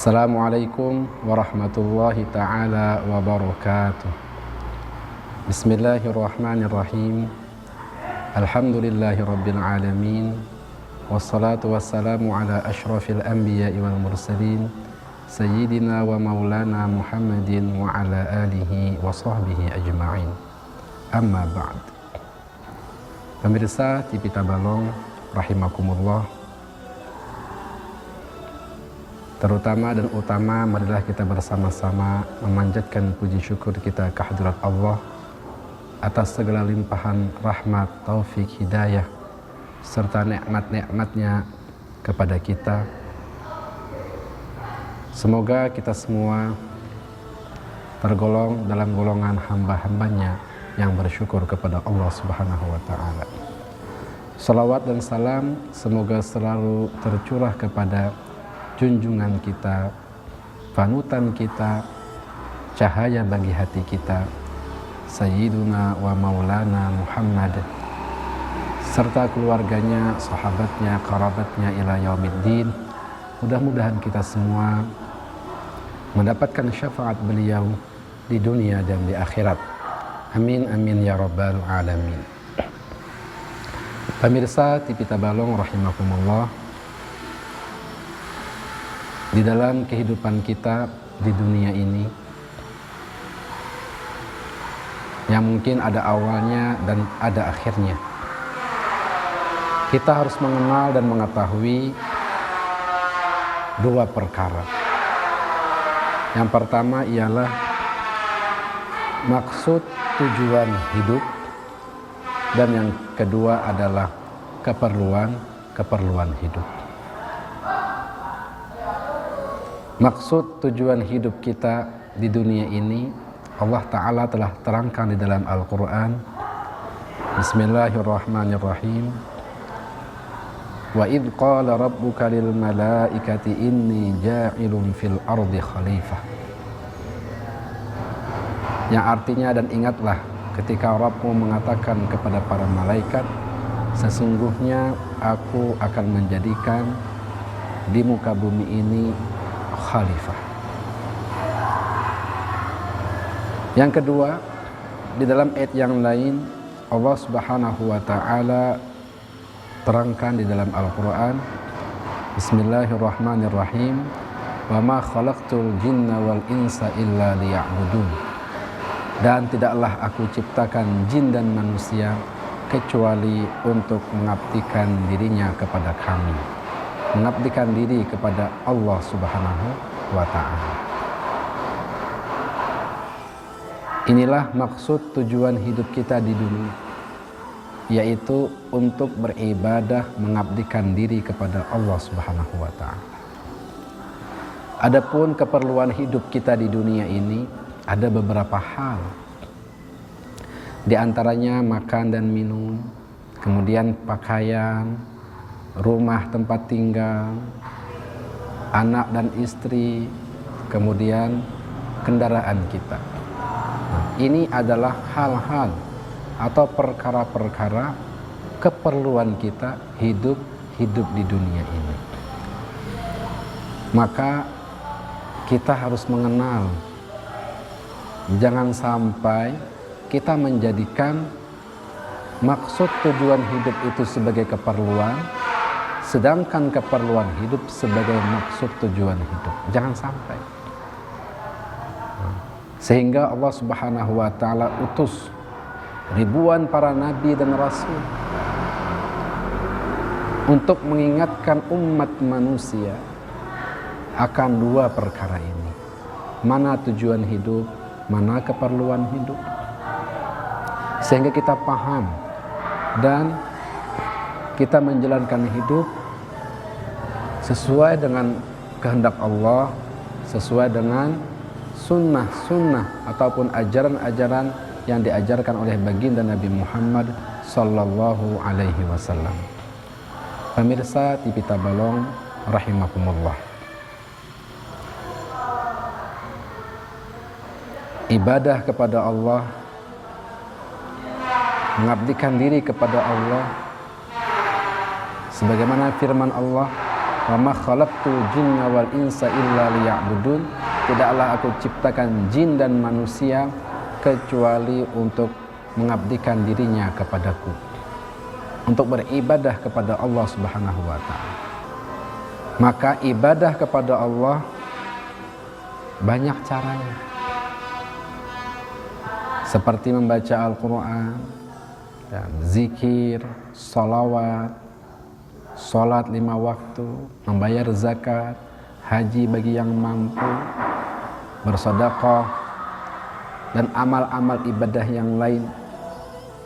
Assalamualaikum warahmatullahi ta'ala wabarakatuh. Bismillahirrahmanirrahim. Alhamdulillahi rabbil alamin. Wassalatu wassalamu ala ashrafil anbiya'i wal mursalin Sayyidina wa maulana Muhammadin wa ala alihi wa sahbihi ajma'in. Amma ba'd. Pemirsa TV Tabalong rahimakumullah, terutama dan utama, marilah kita bersama-sama memanjatkan puji syukur kita kehadirat Allah atas segala limpahan rahmat, taufik, hidayah, serta nikmat-nikmatnya kepada kita. Semoga kita semua tergolong dalam golongan hamba-hambanya yang bersyukur kepada Allah Subhanahu wa Ta'ala. Salawat dan salam semoga selalu tercurah kepada junjungan kita, panutan kita, cahaya bagi hati kita, Sayyiduna wa maulana Muhammad, serta keluarganya, sahabatnya, kerabatnya ila yaumiddin. Mudah-mudahan kita semua mendapatkan syafaat beliau di dunia dan di akhirat. Amin amin ya rabbal alamin. Pemirsa TV Tabalong rahimakumullah, di dalam kehidupan kita di dunia ini yang mungkin ada awalnya dan ada akhirnya, kita harus mengenal dan mengetahui dua perkara. Yang pertama ialah maksud tujuan hidup, dan yang kedua adalah keperluan hidup. Maksud tujuan hidup kita di dunia ini Allah Ta'ala telah terangkan di dalam Al-Quran. Bismillahirrahmanirrahim. Wa idh qala rabbuka lil malaikati inni ja'ilun fil ardi khalifah. Yang artinya, dan ingatlah ketika Rabbmu mengatakan kepada para malaikat, sesungguhnya aku akan menjadikan di muka bumi ini khalifah. Yang kedua, di dalam ayat yang lain Allah Subhanahu wa Ta'ala terangkan di dalam Al-Quran. Bismillahirrahmanirrahim. Wa ma khalaqtul jinna wal insa illa liya'budun. Dan tidaklah aku ciptakan jin dan manusia kecuali untuk mengabdikan dirinya kepada kami, mengabdikan diri kepada Allah Subhanahu wa Ta'ala. Inilah maksud tujuan hidup kita di dunia, yaitu untuk beribadah, mengabdikan diri kepada Allah Subhanahu wa Ta'ala. Adapun keperluan hidup kita di dunia ini ada beberapa hal. Di antaranya makan dan minum, kemudian pakaian, rumah tempat tinggal, anak dan istri, kemudian kendaraan kita. Nah, ini adalah hal-hal atau perkara-perkara keperluan kita hidup di dunia ini. Maka kita harus mengenal, jangan sampai kita menjadikan maksud tujuan hidup itu sebagai keperluan, sedangkan keperluan hidup sebagai maksud tujuan hidup. Jangan sampai. Sehingga Allah Subhanahu wa Ta'ala utus ribuan para nabi dan rasul untuk mengingatkan umat manusia akan dua perkara ini. Mana tujuan hidup, mana keperluan hidup. Sehingga kita paham dan kita menjalankan hidup sesuai dengan kehendak Allah, sesuai dengan sunnah-sunnah ataupun ajaran-ajaran yang diajarkan oleh baginda Nabi Muhammad sallallahu alaihi wasallam. Pemirsa TV Tabalong rahimakumullah, ibadah kepada Allah, mengabdikan diri kepada Allah, sebagaimana firman Allah, wa ma khalaqtul jinna wal insa illa liya'budun, tidaklah aku ciptakan jin dan manusia kecuali untuk mengabdikan dirinya kepadaku, untuk beribadah kepada Allah Subhanahu wa ta'ala. Maka ibadah kepada Allah banyak caranya, seperti membaca Al-Quran, zikir, salawat, sholat 5 waktu, membayar zakat, haji bagi yang mampu, bersedekah, dan amal-amal ibadah yang lain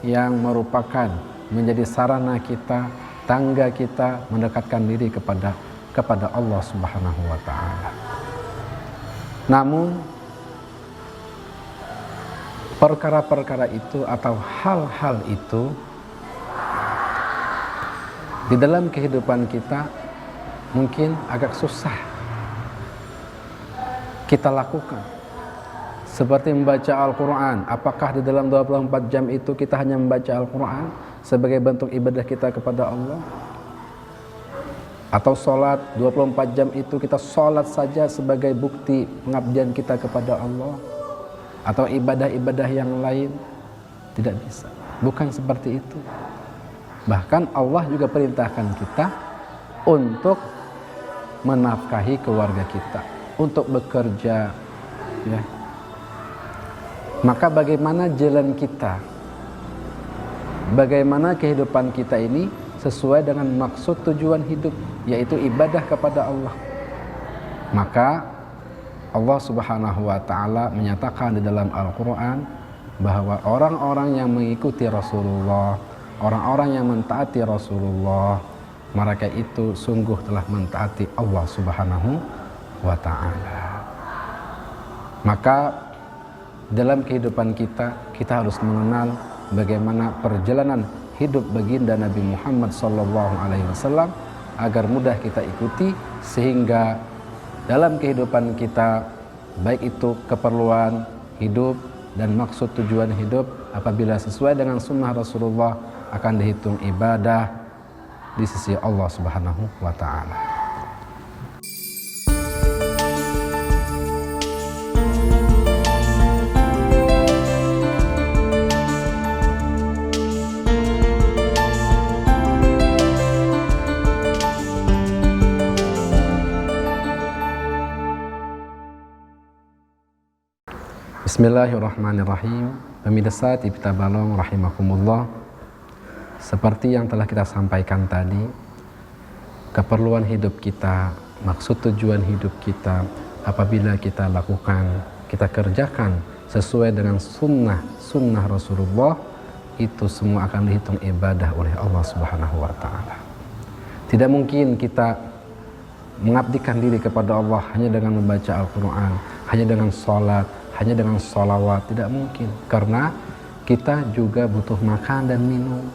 yang merupakan menjadi sarana kita, tangga kita mendekatkan diri kepada Allah Subhanahu wa ta'ala. Namun perkara-perkara itu atau hal-hal itu di dalam kehidupan kita mungkin agak susah kita lakukan. Seperti membaca Al-Quran, apakah di dalam 24 jam itu kita hanya membaca Al-Quran sebagai bentuk ibadah kita kepada Allah? Atau sholat 24 jam itu kita sholat saja sebagai bukti pengabdian kita kepada Allah? Atau ibadah-ibadah yang lain? Tidak bisa, bukan seperti itu. Bahkan Allah juga perintahkan kita untuk menafkahi keluarga kita, untuk bekerja, ya. Maka bagaimana jalan kita, bagaimana kehidupan kita ini sesuai dengan maksud tujuan hidup, yaitu ibadah kepada Allah. Maka Allah Subhanahu wa ta'ala menyatakan di dalam Al-Quran bahwa orang-orang yang mengikuti Rasulullah, orang-orang yang mentaati Rasulullah, mereka itu sungguh telah mentaati Allah Subhanahu wa ta'ala. Maka dalam kehidupan kita harus mengenal bagaimana perjalanan hidup baginda Nabi Muhammad SAW agar mudah kita ikuti, sehingga dalam kehidupan kita, baik itu keperluan hidup dan maksud tujuan hidup, apabila sesuai dengan sunnah Rasulullah, akan dihitung ibadah di sisi Allah Subhanahu wa ta'ala. Bismillahirrahmanirrahim. Pemirsa TV Tabalong rahimakumullah, seperti yang telah kita sampaikan tadi, keperluan hidup kita, maksud tujuan hidup kita, apabila kita lakukan, kita kerjakan sesuai dengan sunnah Rasulullah, itu semua akan dihitung ibadah oleh Allah Subhanahu wa ta'ala. Tidak mungkin kita mengabdikan diri kepada Allah hanya dengan membaca Al-Quran, hanya dengan sholat, hanya dengan sholawat. Tidak mungkin, karena kita juga butuh makan dan minum,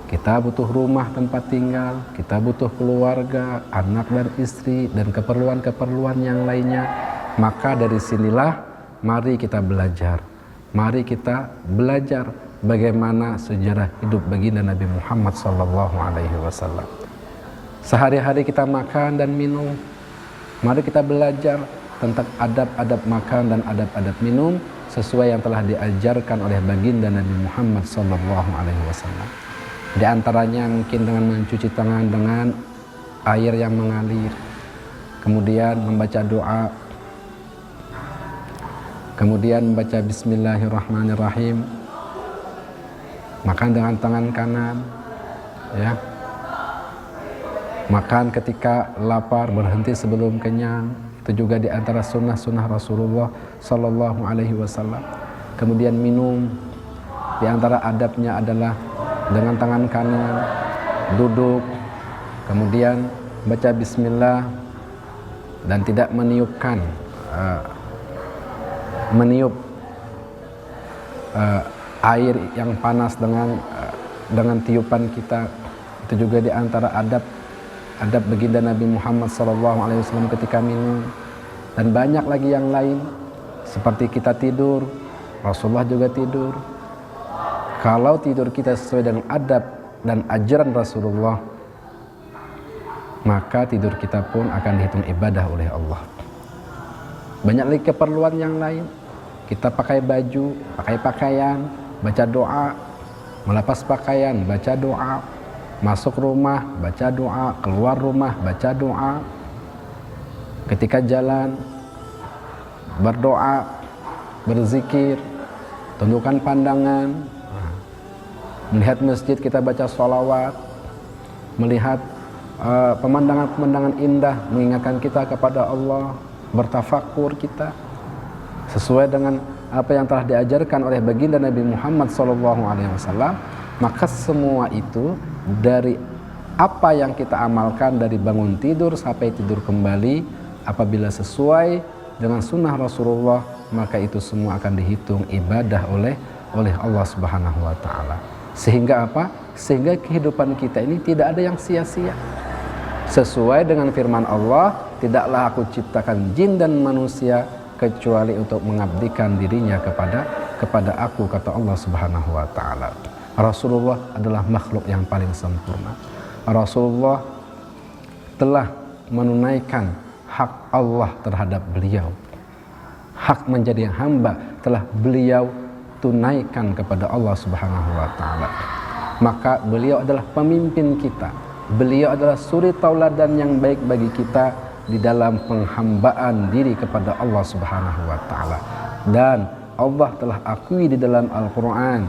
kita butuh rumah tempat tinggal, kita butuh keluarga, anak dan istri, dan keperluan-keperluan yang lainnya. Maka dari sinilah mari kita belajar bagaimana sejarah hidup baginda Nabi Muhammad SAW. Sehari-hari kita makan dan minum, mari kita belajar tentang adab-adab makan dan adab-adab minum sesuai yang telah diajarkan oleh baginda Nabi Muhammad SAW. Di antaranya mungkin dengan mencuci tangan dengan air yang mengalir, kemudian membaca doa, kemudian membaca Bismillahirrahmanirrahim, makan dengan tangan kanan, ya. Makan ketika lapar, berhenti sebelum kenyang. Itu juga di antara sunnah Rasulullah Sallallahu Alaihi Wasallam. Kemudian minum, di antara adabnya adalah dengan tangan kanan, duduk, kemudian baca Bismillah, dan tidak meniup air yang panas dengan tiupan kita. Itu juga di antara adab baginda Nabi Muhammad SAW ketika minum. Dan banyak lagi yang lain, seperti kita tidur, Rasulullah juga tidur. Kalau tidur kita sesuai dengan adab dan ajaran Rasulullah, maka tidur kita pun akan dihitung ibadah oleh Allah. Banyak lagi keperluan yang lain. Kita pakai baju, pakai pakaian, baca doa, melepas pakaian, baca doa, masuk rumah, baca doa, keluar rumah, baca doa, ketika jalan, berdoa, berzikir, tundukkan pandangan, melihat masjid kita baca sholawat, melihat pemandangan-pemandangan indah mengingatkan kita kepada Allah, bertafakur kita sesuai dengan apa yang telah diajarkan oleh baginda Nabi Muhammad SAW. Maka semua itu dari apa yang kita amalkan dari bangun tidur sampai tidur kembali, apabila sesuai dengan sunnah Rasulullah, maka itu semua akan dihitung ibadah oleh Allah Subhanahu wa Ta'ala. Sehingga apa? Sehingga kehidupan kita ini tidak ada yang sia-sia. Sesuai dengan firman Allah, tidaklah aku ciptakan jin dan manusia kecuali untuk mengabdikan dirinya kepada aku, kata Allah Subhanahu wa Ta'ala. Rasulullah adalah makhluk yang paling sempurna. Rasulullah telah menunaikan hak Allah terhadap beliau. Hak menjadi hamba telah beliau tunaikan kepada Allah Subhanahu wa Ta'ala. Maka beliau adalah pemimpin kita. Beliau adalah suri tauladan yang baik bagi kita di dalam penghambaan diri kepada Allah Subhanahu wa Ta'ala. Dan Allah telah akui di dalam Al-Quran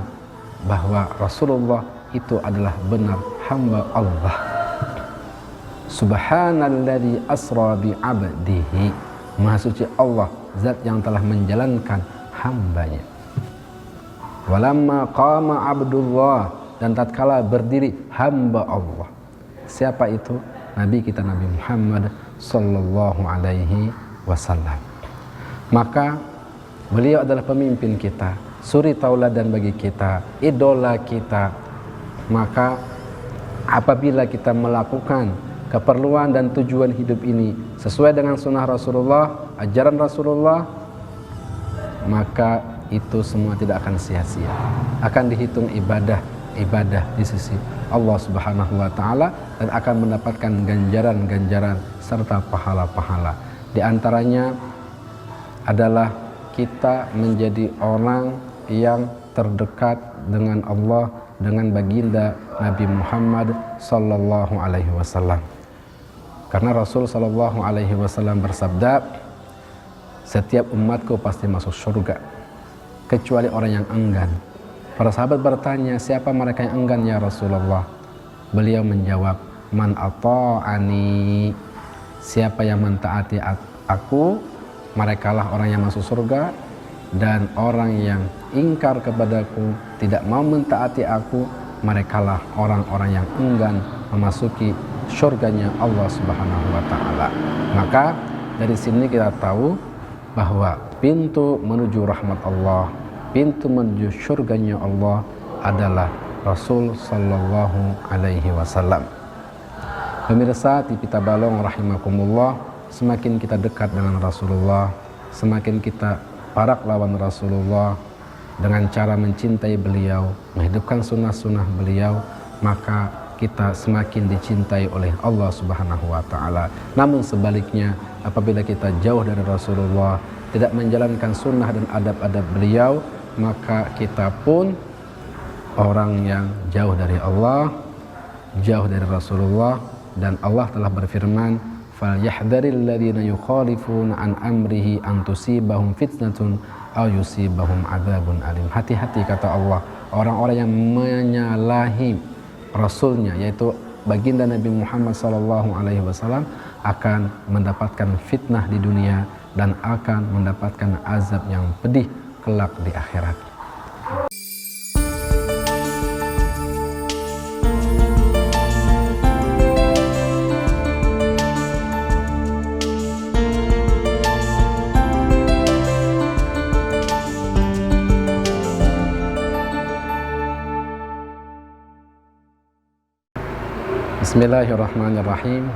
bahwa Rasulullah itu adalah benar hamba Allah. Subhanalladzi asra bi 'abdihi, Maha suci Allah, zat yang telah menjalankan hambanya. Walamma qama 'abdullah, dan tatkala berdiri hamba Allah. Siapa itu? Nabi kita, Nabi Muhammad sallallahu alaihi wasallam. Maka beliau adalah pemimpin kita, suri tauladan bagi kita, idola kita. Maka apabila kita melakukan keperluan dan tujuan hidup ini sesuai dengan sunnah Rasulullah, ajaran Rasulullah, maka itu semua tidak akan sia-sia, akan dihitung ibadah di sisi Allah Subhanahu wa Ta'ala, dan akan mendapatkan ganjaran-ganjaran serta pahala-pahala. Di antaranya adalah kita menjadi orang yang terdekat dengan Allah, dengan baginda Nabi Muhammad sallallahu alaihi wasallam. Karena Rasul sallallahu alaihi wasallam bersabda, setiap umatku pasti masuk surga kecuali orang yang enggan. Para sahabat bertanya, siapa mereka yang enggan ya Rasulullah? Beliau menjawab, man ata'ani, siapa yang mentaati aku, merekalah orang yang masuk surga. Dan orang yang ingkar kepadaku, tidak mau mentaati aku, merekalah orang-orang yang enggan memasuki surganya Allah Subhanahu wa Ta'ala. Maka dari sini kita tahu bahwa pintu menuju rahmat Allah, pintu menuju surganya Allah adalah Rasul sallallahu alaihi wasallam. Pemirsa TV Tabalong rahimakumullah, semakin kita dekat dengan Rasulullah, semakin kita parak lawan Rasulullah dengan cara mencintai beliau, menghidupkan sunnah-sunnah beliau, maka kita semakin dicintai oleh Allah Subhanahu wa Ta'ala. Namun sebaliknya, apabila kita jauh dari Rasulullah, tidak menjalankan sunnah dan adab-adab beliau, maka kita pun orang yang jauh dari Allah, jauh dari Rasulullah. Dan Allah telah berfirman, falyahdharil ladzina yukhalifuna an amrihi an tusibahum fitnatun aw yusibahum adzabun alim. Hati-hati, kata Allah, orang-orang yang menyalahi Rasulnya, yaitu baginda Nabi Muhammad SAW, akan mendapatkan fitnah di dunia dan akan mendapatkan azab yang pedih kelak di akhirat. Bismillahirrahmanirrahim.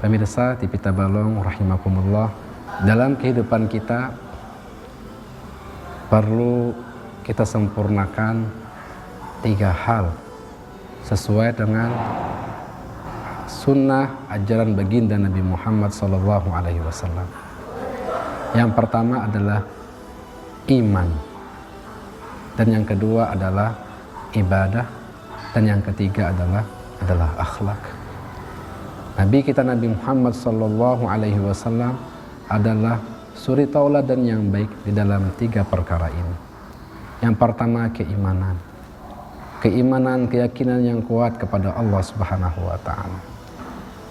Pemirsa TV Tabalong rahimakumullah, dalam kehidupan kita perlu kita sempurnakan 3 hal sesuai dengan sunnah ajaran baginda Nabi Muhammad SAW. Yang pertama adalah iman, dan yang kedua adalah ibadah, dan yang ketiga adalah akhlak. Nabi kita Nabi Muhammad SAW adalah suri tauladan yang baik di dalam 3 perkara ini. Yang pertama keimanan. Keimanan, keyakinan yang kuat kepada Allah Subhanahu wa taala.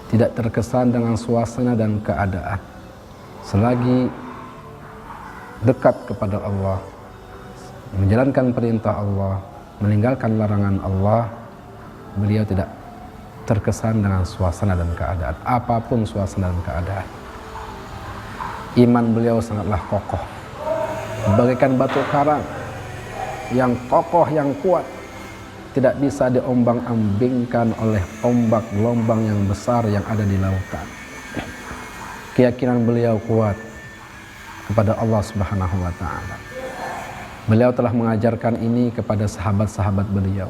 Tidak terkesan dengan suasana dan keadaan. Selagi dekat kepada Allah, menjalankan perintah Allah, meninggalkan larangan Allah, beliau tidak terkesan dengan suasana dan keadaan, apapun suasana dan keadaan. Iman beliau sangatlah kokoh, bagaikan batu karang yang kokoh, yang kuat, tidak bisa diombang-ambingkan oleh ombak gelombang yang besar yang ada di lautan. Keyakinan beliau kuat kepada Allah Subhanahu wa taala. Beliau telah mengajarkan ini kepada sahabat-sahabat beliau,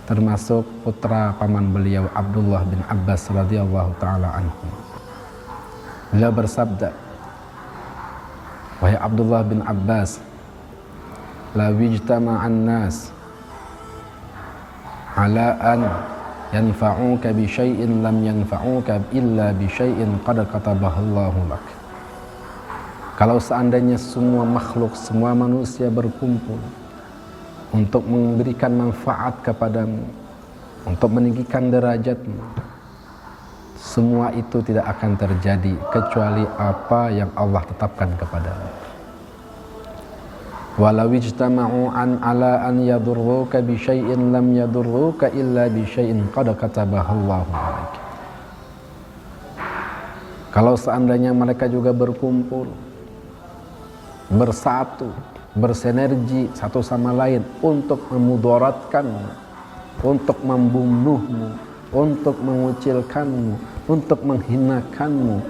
termasuk putra paman beliau Abdullah bin Abbas radhiyallahu taala anhu. Beliau bersabda, "Wahai Abdullah bin Abbas, la wijtama'an nas ala an yanfa'uka bi syai'in lam yanfa'uka illa bi syai'in qad katabahu Allahu lak." Kalau seandainya semua makhluk, semua manusia berkumpul untuk memberikan manfaat kepadamu, untuk meninggikan derajatmu, semua itu tidak akan terjadi kecuali apa yang Allah tetapkan kepadamu. Walau ijtama'u an ala an yadurruka bi syai'in lam yadurruka illa bi syai'in qad katabahu Allahu alaik. Kalau seandainya mereka juga berkumpul, bersatu, bersinergi satu sama lain untuk memudaratkanmu, untuk membunuhmu, untuk mengucilkanmu, untuk menghinakanmu,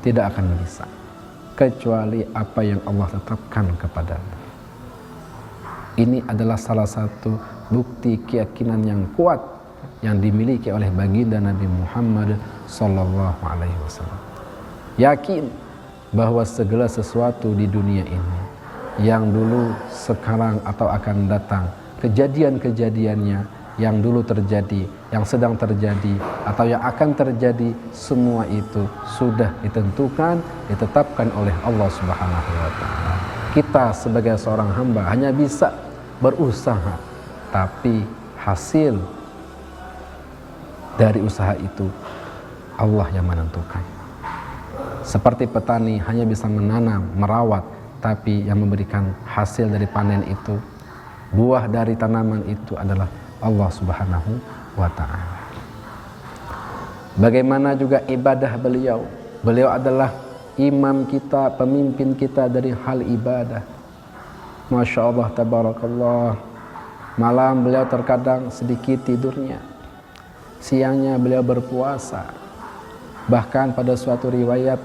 tidak akan bisa kecuali apa yang Allah tetapkan kepadamu. Ini adalah salah satu bukti keyakinan yang kuat yang dimiliki oleh baginda Nabi Muhammad sallallahu alaihi wasallam. Yakin bahwa segala sesuatu di dunia ini yang dulu, sekarang atau akan datang, kejadian-kejadiannya yang dulu terjadi, yang sedang terjadi atau yang akan terjadi, semua itu sudah ditentukan, ditetapkan oleh Allah Subhanahu wa taala. Kita sebagai seorang hamba hanya bisa berusaha, tapi hasil dari usaha itu Allah yang menentukan. Seperti petani hanya bisa menanam, merawat, tapi yang memberikan hasil dari panen itu, buah dari tanaman itu adalah Allah Subhanahu wa ta'ala. Bagaimana juga ibadah beliau. Beliau adalah imam kita, pemimpin kita dari hal ibadah. Masya Allah, tabarakallah. Malam beliau terkadang sedikit tidurnya, siangnya beliau berpuasa. Bahkan pada suatu riwayat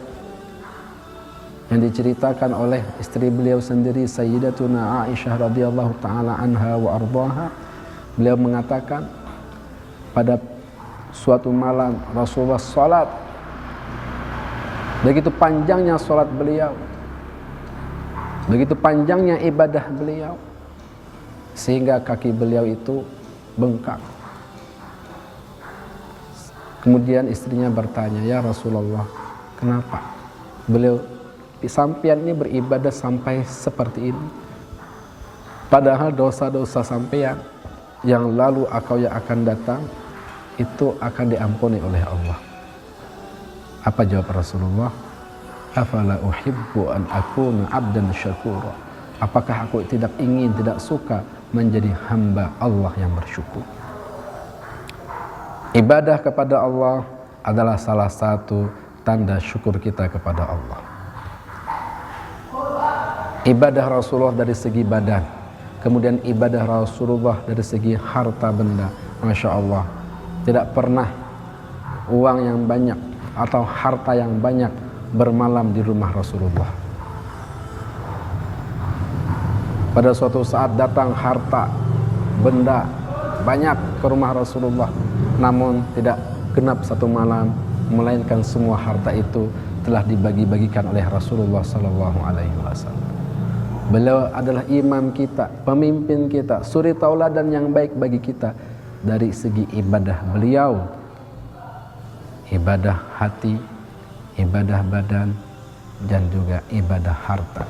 yang diceritakan oleh istri beliau sendiri, Sayyidatuna Aisyah radhiyallahu taala anha wa ardhaha, beliau mengatakan pada suatu malam Rasulullah salat, begitu panjangnya salat beliau, begitu panjangnya ibadah beliau, sehingga kaki beliau itu bengkak. Kemudian istrinya bertanya, "Ya Rasulullah, kenapa beliau sampean ini beribadah sampai seperti ini? Padahal dosa-dosa sampean yang lalu atau yang akan datang itu akan diampuni oleh Allah." Apa jawab Rasulullah? "Afala uhibbu an akuna abdan syakura." Apakah aku tidak ingin, tidak suka menjadi hamba Allah yang bersyukur? Ibadah kepada Allah adalah salah satu tanda syukur kita kepada Allah. Ibadah Rasulullah dari segi badan, kemudian ibadah Rasulullah dari segi harta benda. Masya Allah, tidak pernah uang yang banyak atau harta yang banyak bermalam di rumah Rasulullah. Pada suatu saat datang harta benda banyak ke rumah Rasulullah, namun tidak genap 1 malam, melainkan semua harta itu telah dibagi-bagikan oleh Rasulullah sallallahu alaihi wasallam. Beliau adalah imam kita, pemimpin kita, suri tauladan yang baik bagi kita dari segi ibadah beliau, ibadah hati, ibadah badan, dan juga ibadah harta.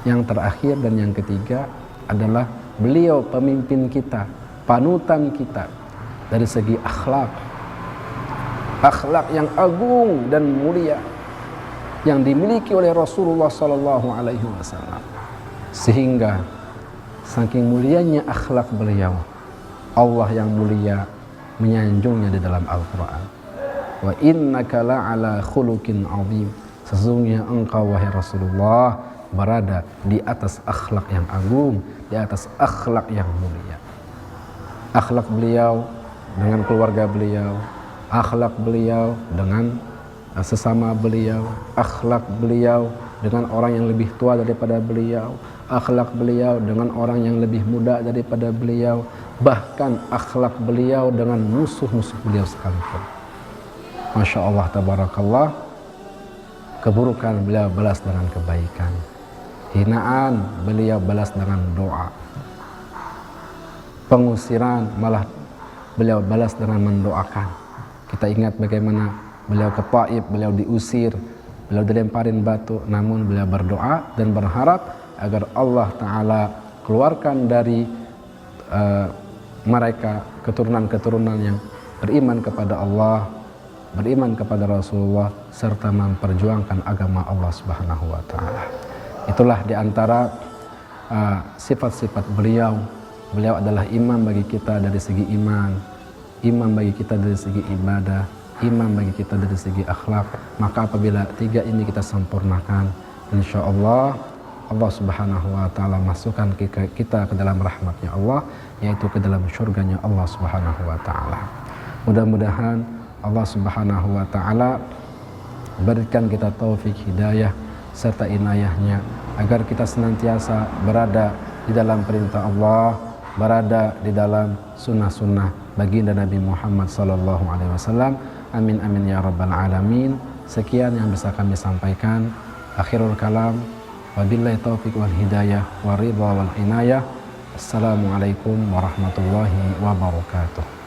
Yang terakhir dan yang ketiga adalah beliau pemimpin kita, panutan kita dari segi akhlak. Akhlak yang agung dan mulia yang dimiliki oleh Rasulullah sallallahu alaihi wasallam. Sehingga saking mulianya akhlak beliau, Allah yang mulia menyanjungnya di dalam Al-Qur'an. Wa innaka la'ala khuluqin 'azim. Sesungguhnya engkau wahai Rasulullah berada di atas akhlak yang agung, di atas akhlak yang mulia. Akhlak beliau dengan keluarga beliau, akhlak beliau dengan sesama beliau, akhlak beliau dengan orang yang lebih tua daripada beliau, akhlak beliau dengan orang yang lebih muda daripada beliau, bahkan akhlak beliau dengan musuh-musuh beliau sekalipun. Masya Allah, tabarakallah. Keburukan beliau balas dengan kebaikan, hinaan beliau balas dengan doa, pengusiran malah beliau balas dengan mendoakan. Kita ingat bagaimana beliau ke Taif, beliau diusir, beliau dilemparin batu, namun beliau berdoa dan berharap agar Allah Ta'ala keluarkan dari mereka keturunan-keturunan yang beriman kepada Allah, beriman kepada Rasulullah, serta memperjuangkan agama Allah Subhanahu wa Ta'ala. Itulah diantara sifat-sifat beliau. Beliau adalah imam bagi kita dari segi iman, imam bagi kita dari segi ibadah, imam bagi kita dari segi akhlak. Maka apabila 3 ini kita sempurnakan, insya Allah Allah Subhanahu wa Ta'ala masukkan kita ke dalam rahmatnya Allah, yaitu ke dalam surganya Allah Subhanahu wa Ta'ala. Mudah-mudahan Allah Subhanahu wa Ta'ala berikan kita taufik hidayah serta inayahnya agar kita senantiasa berada di dalam perintah Allah, berada di dalam sunnah-sunnah baginda Nabi Muhammad sallallahu alaihi wasallam. Amin amin ya rabbal alamin. Sekian yang bisa kami sampaikan. Akhirul kalam, wabillahi taufiq wal hidayah wa ridha wal inayah. Assalamualaikum warahmatullahi wabarakatuh.